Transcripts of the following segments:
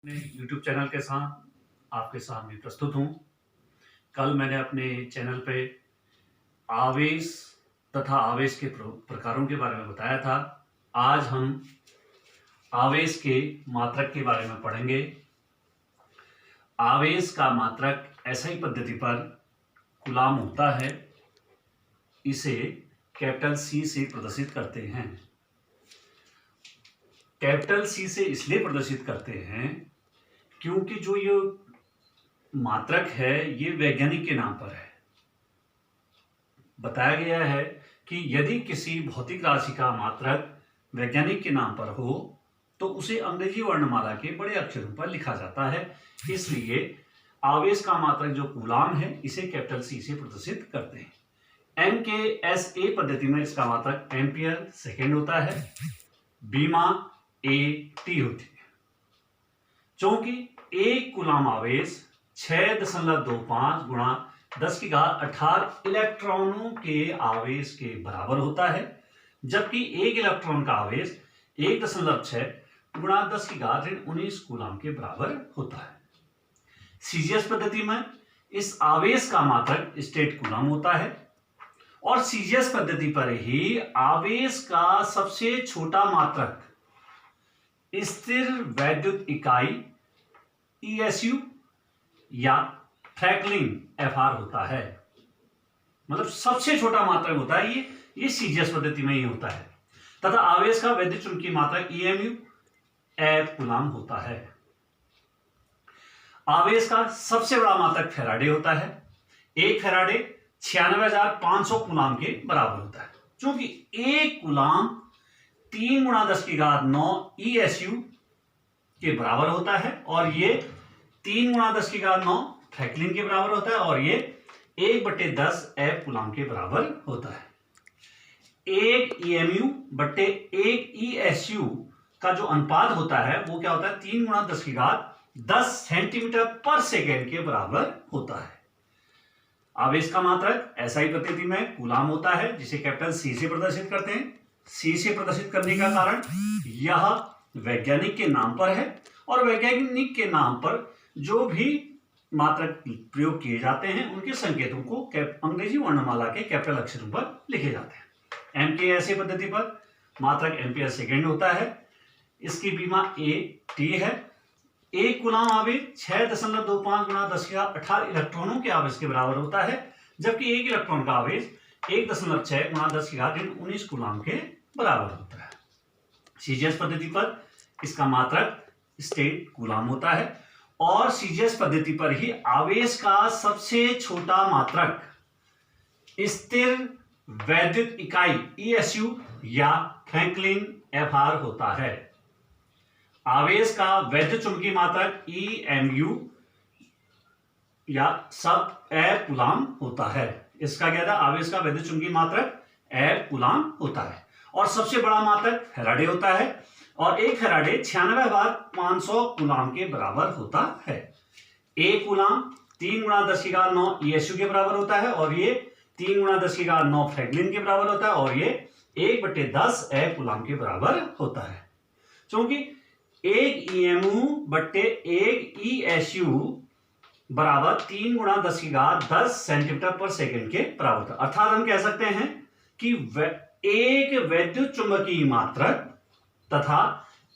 अपने YouTube channel के साथ आपके सामने प्रस्तुत हूँ। कल मैंने अपने चैनल पे आवेश तथा आवेश के प्रकारों के बारे में बताया था। आज हम आवेश के मात्रक के बारे में पढ़ेंगे। आवेश का मात्रक एसआई पद्धति पर कूलाम होता है। इसे कैपिटल सी से प्रदर्शित करते हैं। कैपिटल सी से इसलिए प्रदर्शित करते हैं क्योंकि जो ये मात्रक है ये वैज्ञानिक के नाम पर है। बताया गया है कि यदि किसी भौतिक राशि का मात्रक वैज्ञानिक के नाम पर हो तो उसे अंग्रेजी वर्णमाला के बड़े अक्षरों पर लिखा जाता है। इसलिए आवेश का मात्रक जो कूलाम है इसे कैपिटल सी से प्रदर्शित करते हैं। MKSA पद्धति में इसका मात्रक एम्पियर सेकेंड होता है। बीमा AT होती है। चूंकि एक कूलाम आवेश 6.25 गुणा 10⁻18 इलेक्ट्रॉनों के आवेश के बराबर होता है, जबकि एक इलेक्ट्रॉन का आवेश 1.6 गुणा 10⁻19 कूलाम के बराबर होता है। सीजीएस पद्धति में इस आवेश का मात्रक स्टेट कूलाम होता है और सीजीएस पद्धति पर ही आवेश का सबसे छोटा मात्रक स्थिर वैद्युत इकाई ESU या फ्रैंकलिन FR होता है। मतलब सबसे छोटा मात्रक होता है ये सीजीएस पद्धति में ही होता है। तथा आवेश का वैद्युत चुंबकीय मात्रक EMU F कूलाम होता है। आवेश का सबसे बड़ा मात्रक फैराडे होता है। एक फैराडे 96,500 कूलाम के बराबर होता है। क्योंकि एक कूलाम 3 गुणा 10⁹ ESU के बराबर होता है और ये 3 गुणा 10⁹ फ्रैंकलिन के बराबर होता है और ये 1/10 F कूलाम के बराबर होता है। एक EMU बट्टे एक ESU का जो अनुपात होता है वो क्या होता है 3 गुणा 10⁻10 सेंटीमीटर पर सेकेंड के बराबर होता है। आवेश का मात्रक एसआई पद्धति में कूलाम होता है जिसे कैपिटल सी से प्रदर्शित करते हैं। सी से प्रदर्शित करने का कारण यह वैज्ञानिक के नाम पर है और वैज्ञानिक के नाम पर जो भी मात्रक प्रयोग किए जाते हैं उनके संकेतों को अंग्रेजी वर्णमाला के कैपिटल अक्षरों पर लिखे जाते हैं। MKSA पद्धति पर मात्रक एम्पियर सेकेंड होता है। इसकी बीमा AT है। एक कूलाम आवेश 6.25 गुणा 10⁻18 इलेक्ट्रॉनों के आवेश के बराबर होता है, जबकि एक इलेक्ट्रॉन का आवेश 1.6 गुणा 10⁻19 कूलाम के बराबर होता है। सीजीएस पद्धति पर इसका मात्रक स्टेट कूलाम होता है और सीजीएस पद्धति पर ही आवेश का सबसे छोटा मात्रक स्थिर वैद्युत इकाई ESU या फ्रैंकलिन FR होता है। आवेश का वैद्युत चुंबकीय मात्रक EMU या सब F कूलाम होता है। इसका क्या था आवेश का वैद्युत चुंबकीय मात्रक F कूलाम होता है और सबसे बड़ा मात्रक फैराडे होता है और एक फैराडे 96,500 कूलाम के बराबर होता है। एक कूलाम 3 गुणा 10⁹ ESU के बराबर होता है और ये 3 गुणा 10⁹ फ्रैंकलिन के बराबर होता है और ये 1/10 F कूलाम के बराबर होता है। क्योंकि एक EMU बट्टे एक ESU बराबर 3 गुणा 10⁻10 सेंटीमीटर पर सेकेंड के बराबर होता है। अर्थात हम कह सकते हैं कि एक वैद्युत चुंबकीय मात्रक तथा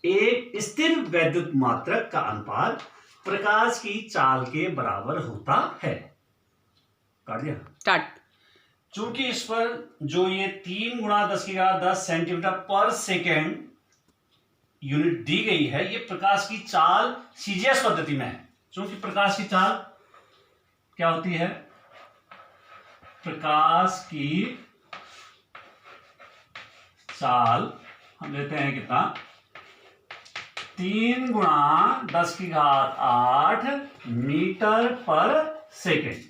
एक स्थिर वैद्युत मात्रक का अनुपात प्रकाश की चाल के बराबर होता है। काट दिया काट। चूंकि इस पर जो ये 3 गुणा 10⁻10 सेंटीमीटर पर सेकेंड यूनिट दी गई है ये प्रकाश की चाल सीजीएस पद्धति में है। क्योंकि प्रकाश की चाल क्या होती है प्रकाश की चाल हम लेते हैं कितना 3 गुणा 10⁸ मीटर पर सेकेंड।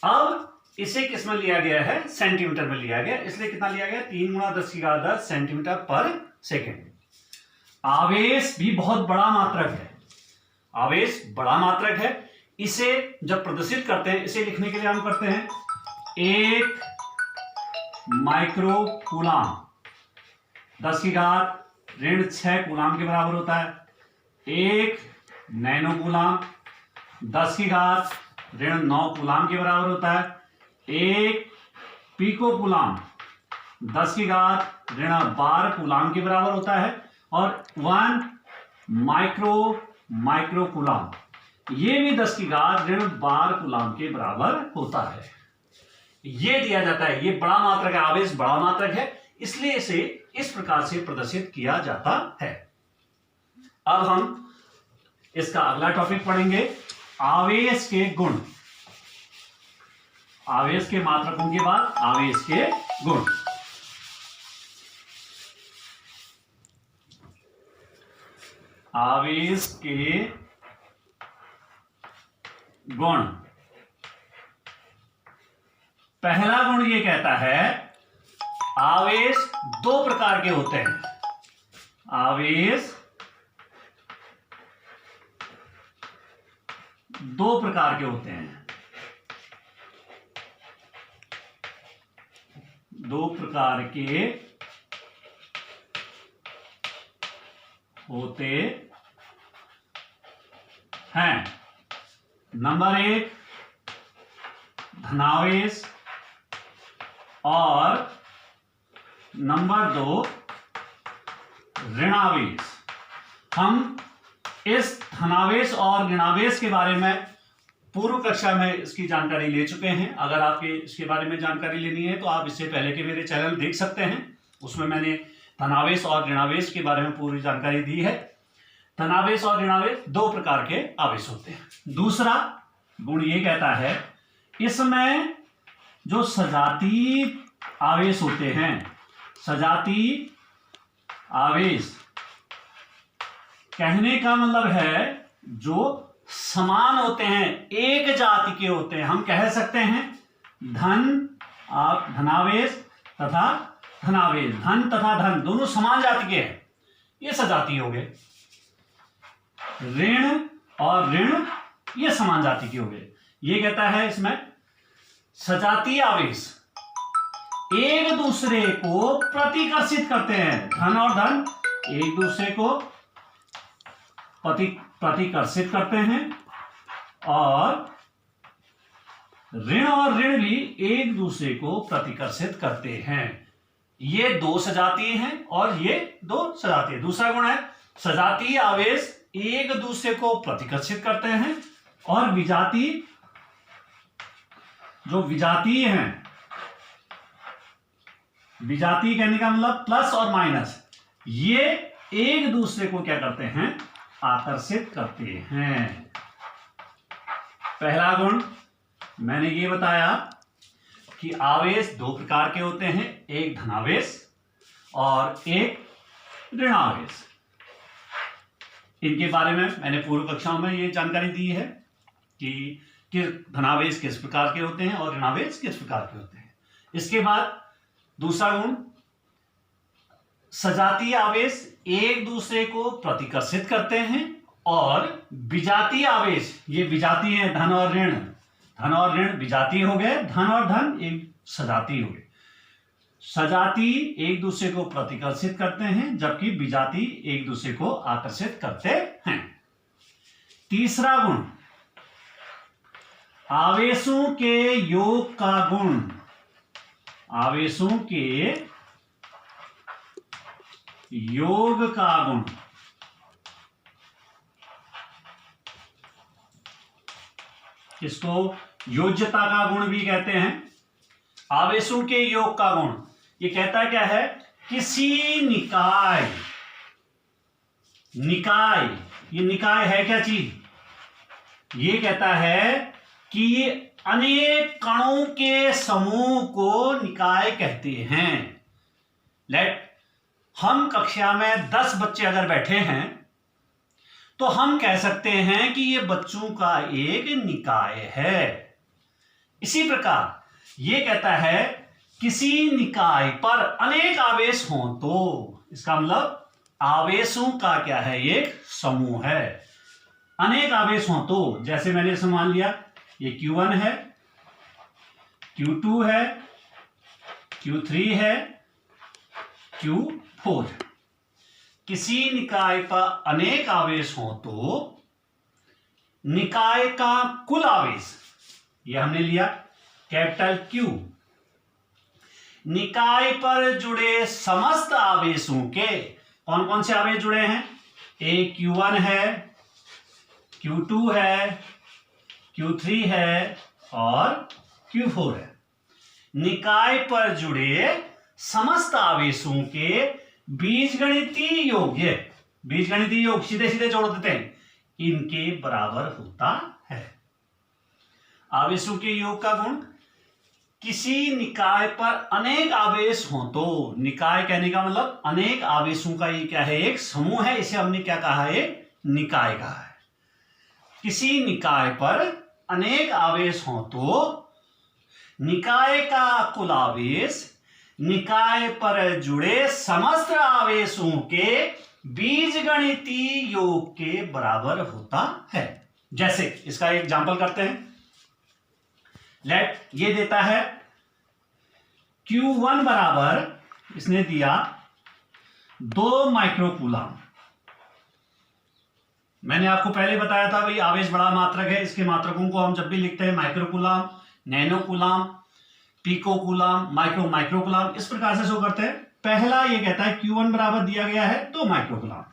अब इसे किस में लिया गया है सेंटीमीटर में लिया गया, इसलिए कितना लिया गया 3 गुणा 10⁻10 सेंटीमीटर पर सेकेंड। आवेश भी बहुत बड़ा मात्रक है। आवेश बड़ा मात्रक है। इसे जब प्रदर्शित करते हैं इसे लिखने के लिए हम करते हैं 1 माइक्रो कूलाम 10⁻6 कूलाम के बराबर होता है। 1 नैनो कूलाम 10 की घात ऋण 9 कूलाम के बराबर होता है। 1 पीको कूलाम 10 की घात ऋण 12 कूलाम के बराबर होता है। और 1 माइक्रो कूलाम ये भी 10 की घात ऋण 12 कूलाम के बराबर होता है। ये दिया जाता है, ये बड़ा मात्रक है, आवेश बड़ा मात्रक है, इसलिए इसे इस प्रकार से प्रदर्शित किया जाता है। अब हम इसका अगला टॉपिक पढ़ेंगे, आवेश के गुण। आवेश के मात्रकों के बाद आवेश के गुण। आवेश के गुण। पहला गुण ये कहता है आवेश 2 प्रकार के होते हैं। आवेश 2 प्रकार के होते हैं। 2 प्रकार के होते हैं। नंबर 1 धनावेश और नंबर 2 ऋणावेश। हम इस धनावेश और ऋणावेश के बारे में पूर्व कक्षा में इसकी जानकारी ले चुके हैं। अगर आपके इसके बारे में जानकारी लेनी है तो आप इससे पहले के मेरे चैनल देख सकते हैं, उसमें मैंने धनावेश और ऋणावेश के बारे में पूरी जानकारी दी है। धनावेश और ऋणावेश 2 प्रकार के आवेश होते हैं। दूसरा गुण ये कहता है इसमें जो सजातीय आवेश होते हैं, सजातीय आवेश कहने का मतलब है जो समान होते हैं, एक जाति के होते हैं। हम कह सकते हैं धनावेश तथा धनावेश, धन तथा धन दोनों समान जाति के हैं, ये सजातीय हो गए। ऋण और ऋण ये समान जाति के हो गए। ये कहता है इसमें सजातीय आवेश एक दूसरे को प्रतिकर्षित करते हैं। धन और धन एक दूसरे को प्रतिकर्षित करते हैं और ऋण भी एक दूसरे को प्रतिकर्षित करते हैं। ये 2 सजातीय हैं और ये 2 सजातीय। दूसरा गुण है सजातीय आवेश एक दूसरे को प्रतिकर्षित करते हैं और विजातीय, जो विजातीय हैं, विजातीय कहने का मतलब प्लस और माइनस, ये एक दूसरे को क्या करते हैं, आकर्षित करते हैं। पहला गुण मैंने ये बताया कि आवेश 2 प्रकार के होते हैं, एक धनावेश और एक ऋणावेश। इनके बारे में मैंने पूर्व कक्षाओं में ये जानकारी दी है कि धनावेश किस प्रकार के होते हैं और ऋणावेश किस प्रकार के होते हैं। इसके बाद दूसरा गुण सजातीय आवेश एक दूसरे को प्रतिकर्षित करते हैं और विजातीय आवेश, ये विजातीय है, धन और ऋण विजातीय हो गए, धन और धन एक सजातीय हो गए। सजातीय एक दूसरे को प्रतिकर्षित करते हैं जबकि विजातीय एक दूसरे को आकर्षित करते हैं। तीसरा गुण आवेशों के योग का गुण। आवेशों के योग का गुण। इसको योज्यता का गुण भी कहते हैं। आवेशों के योग का गुण ये कहता है क्या है, किसी निकाय, ये निकाय है क्या चीज, ये कहता है कि अनेक कणों के समूह को निकाय कहते हैं। हम कक्षा में 10 बच्चे अगर बैठे हैं तो हम कह सकते हैं कि ये बच्चों का एक निकाय है। इसी प्रकार ये कहता है किसी निकाय पर अनेक आवेश हों तो इसका मतलब आवेशों का क्या है, एक समूह है। अनेक आवेश हों तो, जैसे मैंने इसे मान लिया ये Q1 है, Q2 है, Q3 है, Q4। किसी निकाय पर अनेक आवेश हों तो निकाय का कुल आवेश, ये हमने लिया कैपिटल Q, निकाय पर जुड़े समस्त आवेशों के, कौन कौन से आवेश जुड़े हैं, एक Q1 है, Q2 है, Q3 है और Q4 है। निकाय पर जुड़े समस्त आवेशों के बीजगणितीय योग, ये बीजगणितीय योग सीधे सीधे जोड़ देते हैं, इनके बराबर होता है। आवेशों के योग का गुण, किसी निकाय पर अनेक आवेश हो तो, निकाय कहने का मतलब अनेक आवेशों का ये क्या है, एक समूह है, इसे हमने क्या कहा है, निकाय कहा है। किसी निकाय पर अनेक आवेश हो तो निकाय का कुल आवेश निकाय पर जुड़े समस्त आवेशों के बीजगणितीय योग के बराबर होता है। जैसे इसका एक एग्जांपल करते हैं, लेट ये देता है Q1 बराबर, इसने दिया 2 माइक्रोकूलम। मैंने आपको पहले बताया था भाई आवेश बड़ा मात्रक है, इसके मात्रकों को हम जब भी लिखते हैं माइक्रोकूलम, नैनोकूलम, पिकोकूलम, माइक्रोकूलम, इस प्रकार से शो करते हैं। पहला ये कहता है Q1 बराबर दिया गया है 2 माइक्रोकूलम,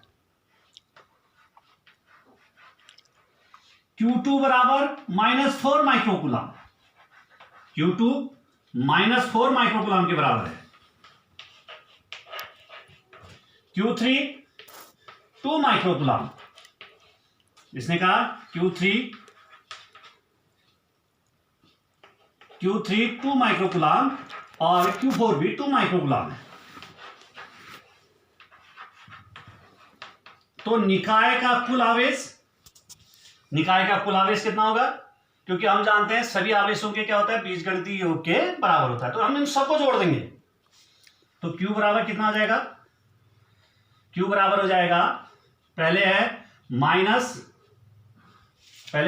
Q2 बराबर -4 माइक्रोकूलम, Q2 -4 माइक्रोकूलम के बराबर है, Q3 2 माइक्रोकूलम, इसने कहा Q3 2 माइक्रोकूलम और Q4 भी 2 माइक्रोकूलम है। तो निकाय का कुल आवेश, निकाय का कुल आवेश कितना होगा, क्योंकि हम जानते हैं सभी आवेशों के क्या होता है, बीजगणितीय योग के बराबर होता है, तो हम इन सबको जोड़ देंगे। तो Q बराबर कितना हो जाएगा, Q बराबर हो जाएगा, पहले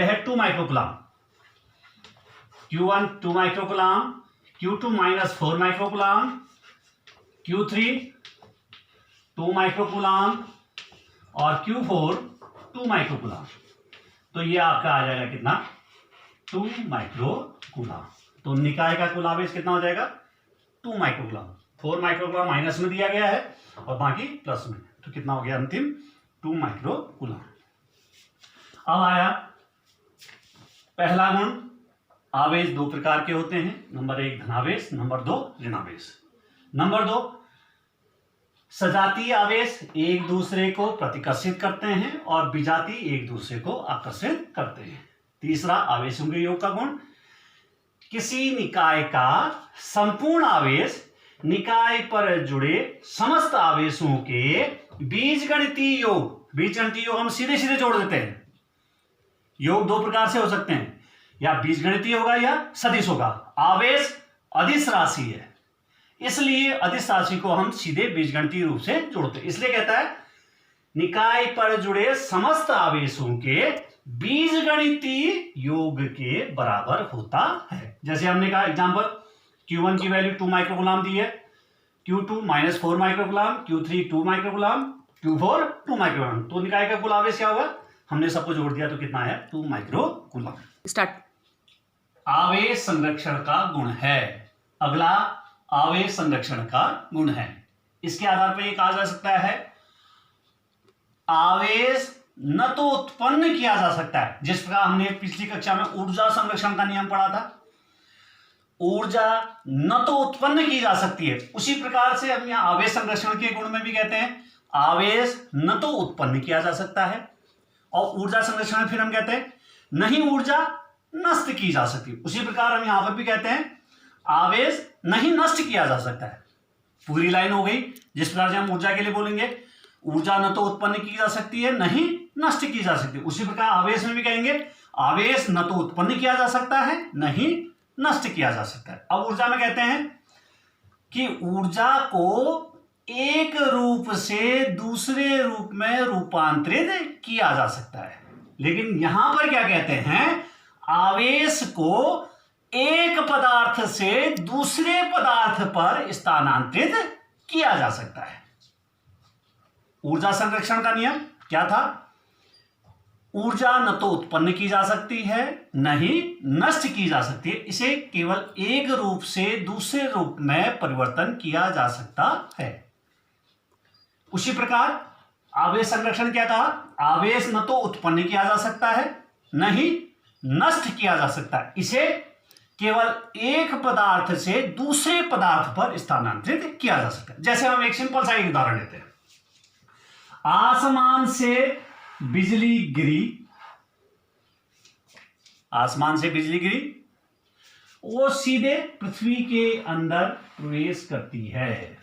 है 2 microcoulomb, Q1 2 microcoulomb, Q2 -4 microcoulomb, Q3 2 microcoulomb और Q4 2 माइक्रोकूलम। तो ये आपका आ जाएगा कितना, 2 माइक्रोकूलम। तो निकाय का कुल आवेश कितना हो जाएगा, 2 माइक्रोकूलम, 4 माइक्रोकूलम माइनस में दिया गया है और बाकी प्लस में, तो कितना हो गया अंतिम, 2 माइक्रोकूलम। अब आया पहला गुण, आवेश 2 प्रकार के होते हैं, नंबर 1 धनावेश, नंबर 2 ऋणावेश। नंबर 2 सजातीय आवेश एक दूसरे को प्रतिकर्षित करते हैं और विजातीय एक दूसरे को आकर्षित करते हैं। तीसरा आवेशों के योग का गुण, किसी निकाय का संपूर्ण आवेश निकाय पर जुड़े समस्त आवेशों के बीजगणितीय योग, बीजगणितीय योग हम सीधे सीधे जोड़ देते हैं। योग 2 प्रकार से हो सकते हैं, या बीजगणितीय होगा या सदिश होगा। आवेश अदिश राशि है, इसलिए अदिश राशि को हम सीधे बीजगणितीय रूप से जोड़ते हैं। इसलिए कहता है निकाय पर जुड़े समस्त आवेशों के बीजगणितीय योग के बराबर होता है। जैसे हमने कहा एग्जांपल, Q1 की वैल्यू 2 माइक्रोकूलम दी है, Q2 -4 microcoulomb, Q3 2 microcoulomb, Q4 2 microcoulomb. तो निकाय का कुल आवेश क्या होगा, हमने सबको जोड़ दिया तो कितना है, 2 माइक्रोकूलम। स्टार्ट। आवेश संरक्षण का गुण है। अगला आवेश संरक्षण का गुण है, इसके आधार पर यह कहा जा सकता है आवेश न तो उत्पन्न किया जा सकता है, जिस प्रकार हमने पिछली कक्षा में ऊर्जा संरक्षण का नियम पढ़ा था, ऊर्जा न तो उत्पन्न की जा सकती है, उसी प्रकार से हम यहां आवेश संरक्षण के गुण में भी कहते हैं आवेश न तो उत्पन्न किया जा सकता है, और ऊर्जा संरक्षण में फिर हम कहते हैं नहीं ऊर्जा नष्ट की जा सकती। उसी प्रकार हम यहां पर भी कहते हैं आवेश नहीं नष्ट किया जा सकता है। पूरी लाइन हो गई। जिस प्रकार से हम ऊर्जा के लिए बोलेंगे ऊर्जा न तो उत्पन्न की जा सकती है नहीं नष्ट की जा सकती, उसी प्रकार आवेश में भी कहेंगे आवेश न तो उत्पन्न किया जा सकता है नहीं नष्ट किया जा सकता है। अब ऊर्जा में कहते हैं कि ऊर्जा को एक रूप से दूसरे रूप में रूपांतरित किया जा सकता है, लेकिन यहां पर क्या कहते हैं, आवेश को एक पदार्थ से दूसरे पदार्थ पर स्थानांतरित किया जा सकता है। ऊर्जा संरक्षण का नियम क्या था, ऊर्जा न तो उत्पन्न की जा सकती है न ही नष्ट की जा सकती है, इसे केवल एक रूप से दूसरे रूप में परिवर्तन किया जा सकता है। उसी प्रकार आवेश संरक्षण क्या कहा? आवेश न तो उत्पन्न किया जा सकता है न ही नष्ट किया जा सकता है, इसे केवल एक पदार्थ से दूसरे पदार्थ पर स्थानांतरित किया जा सकता है। जैसे हम एक सिंपल सा एक उदाहरण लेते हैं। आसमान से बिजली गिरी, आसमान से बिजली गिरी, वो सीधे पृथ्वी के अंदर प्रवेश करती है।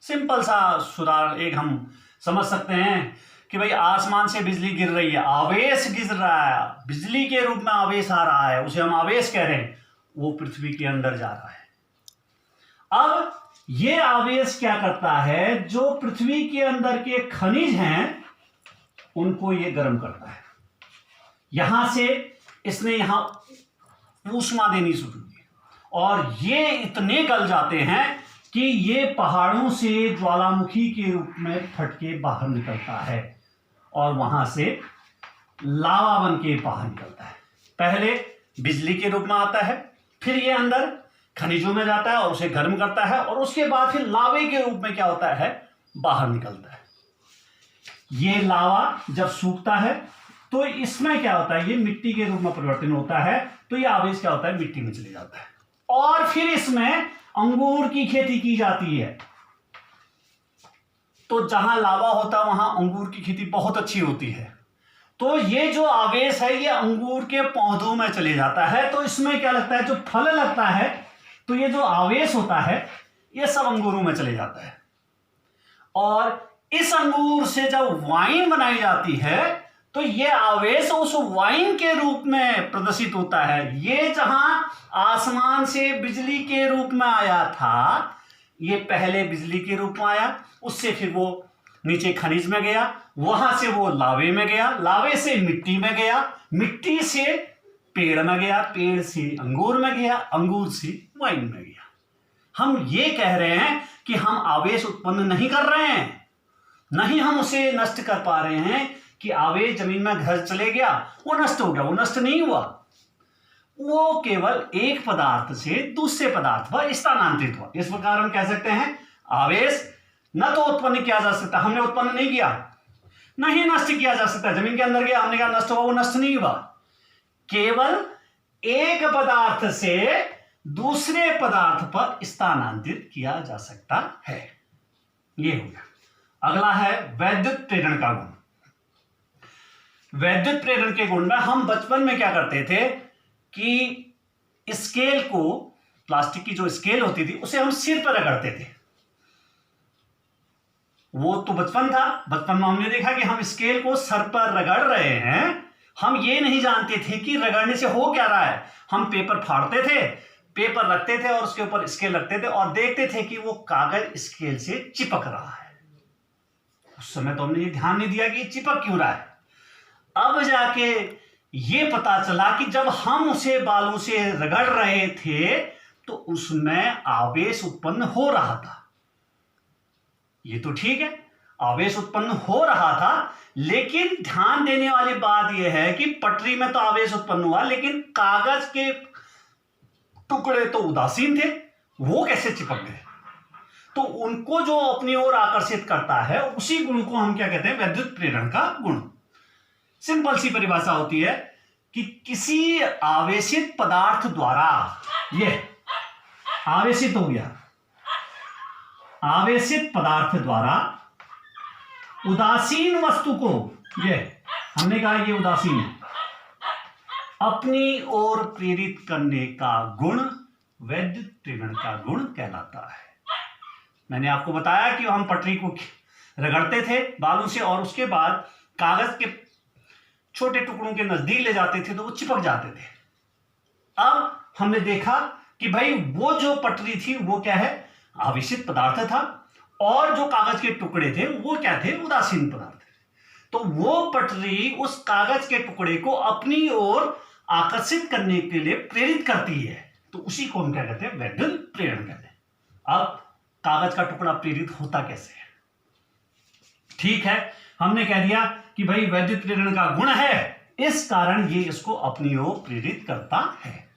सिंपल सा सुधार एक हम समझ सकते हैं कि भाई आसमान से बिजली गिर रही है, आवेश गिर रहा है, बिजली के रूप में आवेश आ रहा है, उसे हम आवेश कह रहे हैं, वो पृथ्वी के अंदर जा रहा है। अब ये आवेश क्या करता है? जो पृथ्वी के अंदर के खनिज हैं उनको ये गर्म करता है। यहां से इसने यहां ऊष्मा देनी शुरू की और ये इतने गल जाते हैं कि ये पहाड़ों से ज्वालामुखी के रूप में फट के बाहर निकलता है और वहां से लावा बन के बाहर निकलता है। पहले बिजली के रूप में आता है, फिर ये अंदर खनिजों में जाता है और उसे गर्म करता है और उसके बाद फिर लावे के रूप में क्या होता है? बाहर निकलता है। ये लावा जब सूखता है तो इसमें क्या होता है? ये मिट्टी के रूप में परिवर्तन होता है, तो ये आवेश क्या होता है? मिट्टी में चले जाता है और फिर इसमें अंगूर की खेती की जाती है। तो जहां लावा होता है वहां अंगूर की खेती बहुत अच्छी होती है। तो ये जो आवेश है ये अंगूर के पौधों में चले जाता है। तो इसमें क्या लगता है? जो फल लगता है तो ये जो आवेश होता है ये सब अंगूरों में चले जाता है और इस अंगूर से जब वाइन बनाई जाती है तो ये आवेश उस वाइन के रूप में प्रदर्शित होता है। ये जहां आसमान से बिजली के रूप में आया था, ये पहले बिजली के रूप में आया, उससे फिर वो नीचे खनिज में गया, वहां से वो लावे में गया, लावे से मिट्टी में गया, मिट्टी से पेड़ में गया, पेड़ से अंगूर में गया, अंगूर से वाइन में गया। हम ये कह रहे हैं कि हम आवेश उत्पन्न नहीं कर रहे हैं, नहीं हम उसे नष्ट कर पा रहे हैं कि आवेश जमीन में घर चले गया, वो नष्ट हो गया, वो नष्ट नहीं हुआ, वो केवल एक पदार्थ से दूसरे पदार्थ पर स्थानांतरित हुआ। इस प्रकार हम कह सकते हैं आवेश न तो उत्पन्न किया जा सकता, हमने उत्पन्न नहीं किया, नहीं नष्ट किया जा सकता। जमीन के अंदर गया, हमने कहा नष्ट हुआ, वो नष्ट नहीं हुआ, केवल एक पदार्थ से दूसरे पदार्थ पर स्थानांतरित किया जा सकता है। ये हो गया। अगला है वैद्युत प्रेरण का गुण। वैद्युत प्रेरण के गुण में हम बचपन में क्या करते थे कि स्केल को, प्लास्टिक की जो स्केल होती थी उसे हम सिर पर रगड़ते थे। वो तो बचपन था, बचपन में हमने देखा कि हम स्केल को सर पर रगड़ रहे हैं, हम ये नहीं जानते थे कि रगड़ने से हो क्या रहा है। हम पेपर फाड़ते थे, पेपर रखते थे और उसके ऊपर स्केल रखते थे और देखते थे कि वो कागज स्केल से चिपक रहा है। उस समय तो हमने ये ध्यान नहीं दिया कि चिपक क्यों रहा है। अब जाके ये पता चला कि जब हम उसे बालों से रगड़ रहे थे तो उसमें आवेश उत्पन्न हो रहा था। ये तो ठीक है, आवेश उत्पन्न हो रहा था, लेकिन ध्यान देने वाली बात यह है कि पटरी में तो आवेश उत्पन्न हुआ, लेकिन कागज के टुकड़े तो उदासीन थे, वो कैसे चिपक गए? तो उनको जो अपनी ओर आकर्षित करता है उसी गुण को हम क्या कहते हैं? वैद्युत प्रेरण का गुण। सिंपल सी परिभाषा होती है कि किसी आवेशित पदार्थ द्वारा, ये आवेशित हो गया, आवेशित पदार्थ द्वारा उदासीन वस्तु को, ये हमने कहा ये उदासीन है, अपनी ओर प्रेरित करने का गुण वैद्युत प्रेरण का गुण कहलाता है। मैंने आपको बताया कि हम पटरी को रगड़ते थे बालों से और उसके बाद कागज के छोटे टुकड़ों के नजदीक ले जाते थे तो वो चिपक जाते थे। अब हमने देखा कि भाई वो जो पटरी थी वो क्या है? आवेशित पदार्थ था और जो कागज के टुकड़े थे वो क्या थे? उदासीन पदार्थ थे। तो वो पटरी उस कागज के टुकड़े को अपनी ओर आकर्षित करने के लिए प्रेरित करती है, तो उसी को हम क्या कहते हैं? वैद्युत प्रेरण कहते हैं। अब कागज का टुकड़ा प्रेरित होता कैसे है? ठीक है, हमने कह दिया कि भाई वैद्युत प्रेरण का गुण है इस कारण ये इसको अपनी ओर प्रेरित करता है।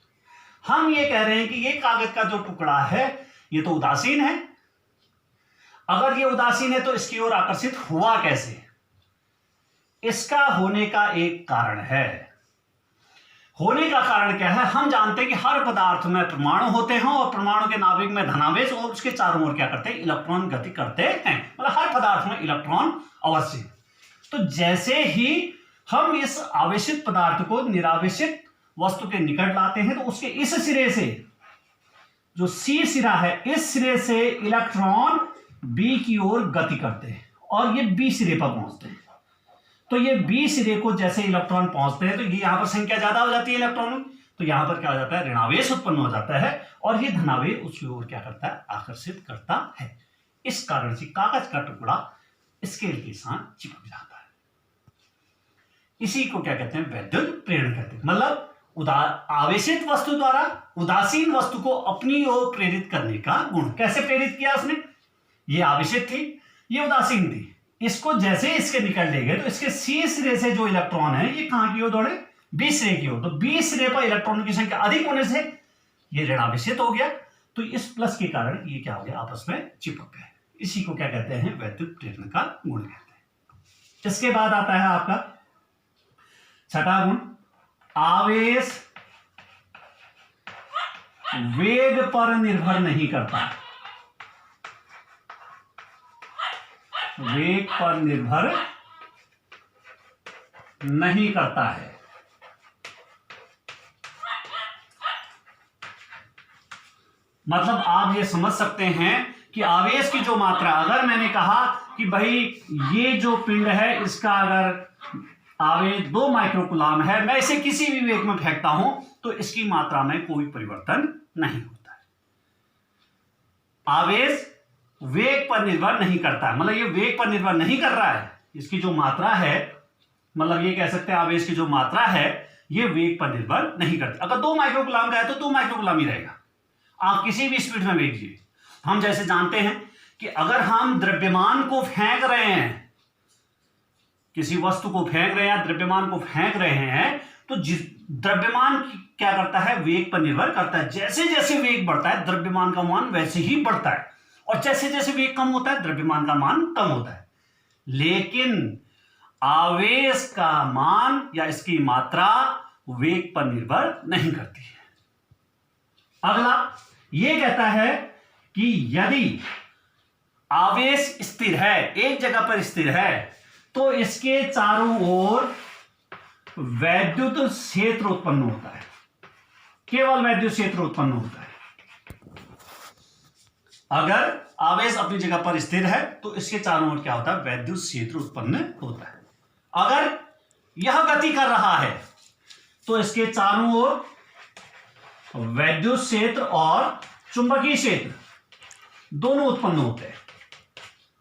हम ये कह रहे हैं कि ये कागज का जो टुकड़ा है ये तो उदासीन है। अगर ये उदासीन है तो इसकी ओर आकर्षित हुआ कैसे? इसका होने का एक कारण है। होने का कारण क्या है? हम जानते हैं कि हर पदार्थ में परमाणु होते हैं और परमाणु के नाभिक में धनावेश और उसके चारों ओर क्या करते हैं? इलेक्ट्रॉन गति करते हैं। मतलब हर पदार्थ में इलेक्ट्रॉन अवश्य है। तो जैसे ही हम इस आवेशित पदार्थ को निरावेशित वस्तु के निकट लाते हैं तो उसके इस सिरे से, जो सी सिरा है, इस सिरे से इलेक्ट्रॉन बी की ओर गति करते हैं और ये बी सिरे पर पहुंचते हैं। तो ये बी सिरे को जैसे इलेक्ट्रॉन पहुंचते हैं तो ये यहां पर संख्या ज्यादा हो जाती है इलेक्ट्रॉनों की, तो यहां पर क्या हो जाता है? ऋणावेश उत्पन्न हो जाता है और ये धनावेश उसकी ओर क्या करता है? आकर्षित करता है। इस कारण से कागज का टुकड़ा स्केल के साथ चिपक जाता है। इसी को क्या कहते हैं? वैद्युत प्रेरण कहते हैं। मतलब आवेशित वस्तु द्वारा उदासीन वस्तु को अपनी ओर प्रेरित करने का गुण। कैसे प्रेरित किया उसने? ये आवेशित थी, ये उदासीन थी। इसको जैसे इसके निकल ले गए तो इसके सी सिरे से जो इलेक्ट्रॉन है ये कहां की ओर दौड़े? बी सिरे की ओर। तो बी सिरे पर इलेक्ट्रॉन की संख्या अधिक होने से ये ऋणावेशित हो गया, तो इस प्लस के कारण ये क्या हो गया? आपस में चिपक गए। इसी को क्या कहते हैं? वैद्युत प्रेरण का गुण कहते हैं। इसके बाद आता है आपका छठा गुण, आवेश वेग पर निर्भर नहीं करता। वेग पर निर्भर नहीं करता है। मतलब आप ये समझ सकते हैं कि आवेश की जो मात्रा, अगर मैंने कहा कि भाई ये जो पिंड है इसका अगर आवेश 2 माइक्रोकूलाम है, मैं इसे किसी भी वेग में फेंकता हूं तो इसकी मात्रा में कोई परिवर्तन नहीं होता है। आवेश वेग पर निर्भर नहीं करता है। मतलब ये वेग पर निर्भर नहीं कर रहा है, इसकी जो मात्रा है, मतलब ये कह सकते हैं आवेश की जो मात्रा है ये वेग पर निर्भर नहीं करती। अगर 2 माइक्रोकूलाम का है तो 2 माइक्रोकूलाम ही रहेगा, आप किसी भी स्पीड में भेजिए। हम जैसे जानते हैं कि अगर हम द्रव्यमान को फेंक रहे हैं, किसी वस्तु को फेंक रहे हैं या द्रव्यमान को फेंक रहे हैं, तो द्रव्यमान क्या करता है? वेग पर निर्भर करता है। जैसे जैसे वेग बढ़ता है द्रव्यमान का मान वैसे ही बढ़ता है, और जैसे जैसे वेग कम होता है द्रव्यमान का मान कम होता है। लेकिन आवेश का मान या इसकी मात्रा वेग पर निर्भर नहीं करती है। अगला यह कहता है कि यदि आवेश स्थिर है, एक जगह पर स्थिर है, तो इसके चारों ओर वैद्युत क्षेत्र उत्पन्न होता है। केवल वैद्युत क्षेत्र उत्पन्न होता है। अगर आवेश अपनी जगह पर स्थिर है तो इसके चारों ओर क्या होता है? वैद्युत क्षेत्र उत्पन्न होता है। अगर यह गति कर रहा है तो इसके चारों ओर वैद्युत क्षेत्र और चुंबकीय क्षेत्र दोनों उत्पन्न होते हैं।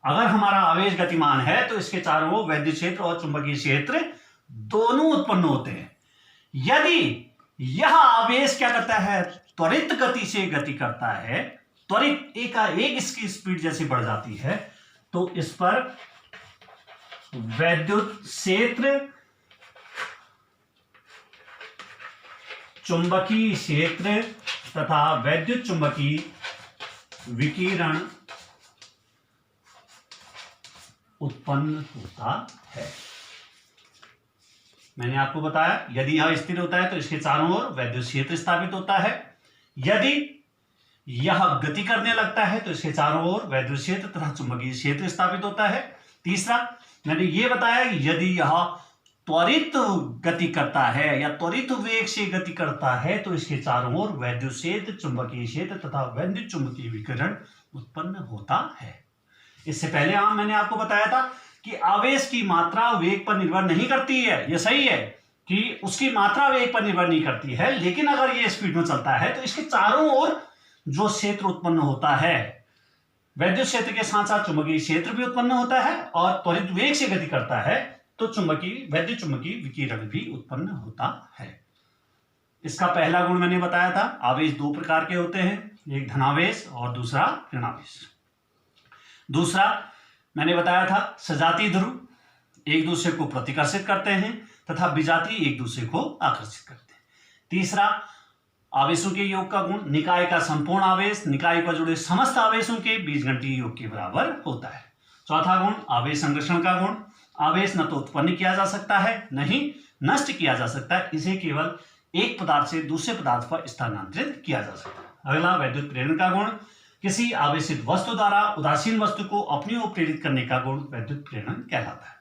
अगर हमारा आवेश गतिमान है तो इसके चारों ओर वैद्युत क्षेत्र और चुंबकीय क्षेत्र दोनों उत्पन्न होते हैं। यदि यह आवेश क्या करता है? त्वरित गति से गति करता है, त्वरित एक इसकी स्पीड जैसी बढ़ जाती है, तो इस पर वैद्युत क्षेत्र, चुंबकीय क्षेत्र तथा वैद्युत चुंबकीय विकिरण उत्पन्न होता है। मैंने आपको बताया यदि यह स्थिर होता है तो इसके चारों ओर वैद्युत क्षेत्र स्थापित होता है। यदि यह गति करने लगता है तो इसके चारों ओर वैद्युत क्षेत्र तथा चुंबकीय क्षेत्र स्थापित होता है। तीसरा मैंने यह बताया कि यदि यह त्वरित गति करता है या त्वरित वेग से गति करता है तो इसके चारों ओर वैद्युत क्षेत्र, चुंबकीय क्षेत्र तथा वैद्युत चुंबकीय विकिरण उत्पन्न होता है। इससे पहले मैंने आपको बताया था कि आवेश की मात्रा वेग पर निर्भर नहीं करती है। यह सही है कि उसकी मात्रा वेग पर निर्भर नहीं करती है, लेकिन अगर यह स्पीड में चलता है तो इसके चारों ओर जो क्षेत्र उत्पन्न होता है, वैद्युत क्षेत्र के साथ साथ चुंबकीय क्षेत्र भी उत्पन्न होता है, और त्वरित वेग से गति करता है तो वैद्युत चुंबकीय विकिरण भी उत्पन्न होता है। इसका पहला गुण मैंने बताया था, आवेश 2 प्रकार के होते हैं, एक धनावेश और दूसरा ऋणावेश। दूसरा मैंने बताया था सजातीय ध्रुव एक दूसरे को प्रतिकर्षित करते हैं तथा विजातीय एक दूसरे को आकर्षित करते हैं। तीसरा, आवेशों के योग का गुण, निकाय का संपूर्ण आवेश निकाय पर जुड़े समस्त आवेशों के बीजगणितीय योग के बराबर होता है। चौथा गुण, आवेश संरक्षण का गुण, आवेश न तो उत्पन्न किया जा सकता है न ही नष्ट किया जा सकता है, इसे केवल एक पदार्थ से दूसरे पदार्थ पर स्थानांतरित किया जा सकता है। अगला, वैद्युत प्रेरण का गुण, किसी आवेशित वस्तु द्वारा उदासीन वस्तु को अपनी ओर प्रेरित करने का गुण वैद्युत प्रेरण कहलाता है।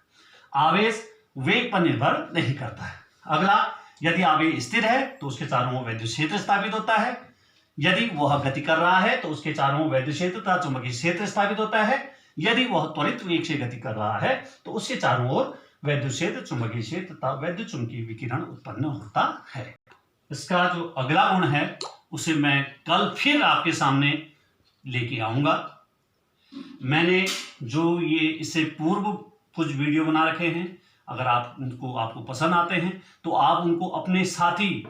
आवेश वेग पर निर्भर नहीं करता है। अगला, यदि आवेश स्थिर है तो उसके चारों ओर वैद्युत क्षेत्र स्थापित होता है। यदि वह गति कर रहा है तो उसके चारों ओर वैद्युत क्षेत्र तथा चुंबकीय क्षेत्र स्थापित होता है। यदि वह त्वरित वेग से गति कर रहा है तो उसके चारों ओर वैद्युत क्षेत्र, चुंबकीय क्षेत्र तथा वैद्युत चुंबकीय विकिरण उत्पन्न होता है। इसका जो अगला गुण है उसे मैं कल फिर आपके सामने लेके आऊंगा। मैंने जो ये इससे पूर्व कुछ वीडियो बना रखे हैं, अगर आप उनको आपको पसंद आते हैं तो आप उनको अपने साथी,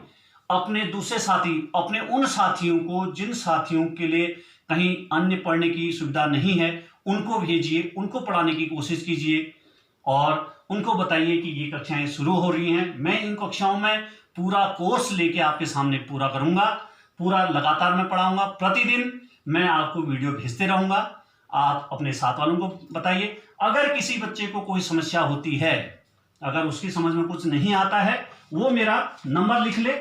अपने दूसरे साथी, अपने उन साथियों को जिन साथियों के लिए कहीं अन्य पढ़ने की सुविधा नहीं है उनको भेजिए, उनको पढ़ाने की कोशिश कीजिए और उनको बताइए कि ये कक्षाएं शुरू हो रही हैं। मैं इन कक्षाओं में पूरा कोर्स लेके आपके सामने पूरा करूंगा, पूरा लगातार मैं पढ़ाऊंगा। प्रतिदिन मैं आपको वीडियो भेजते रहूंगा। आप अपने साथ वालों को बताइए। अगर किसी बच्चे को कोई समस्या होती है, अगर उसकी समझ में कुछ नहीं आता है, वो मेरा नंबर लिख ले।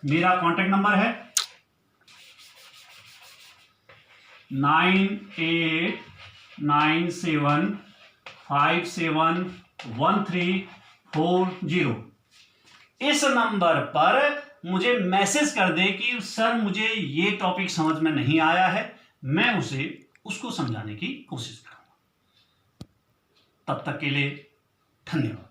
मेरा कॉन्टेक्ट नंबर है 9897571340। इस नंबर पर मुझे मैसेज कर दे कि सर मुझे ये टॉपिक समझ में नहीं आया है, मैं उसको समझाने की कोशिश करूंगा। तब तक के लिए धन्यवाद।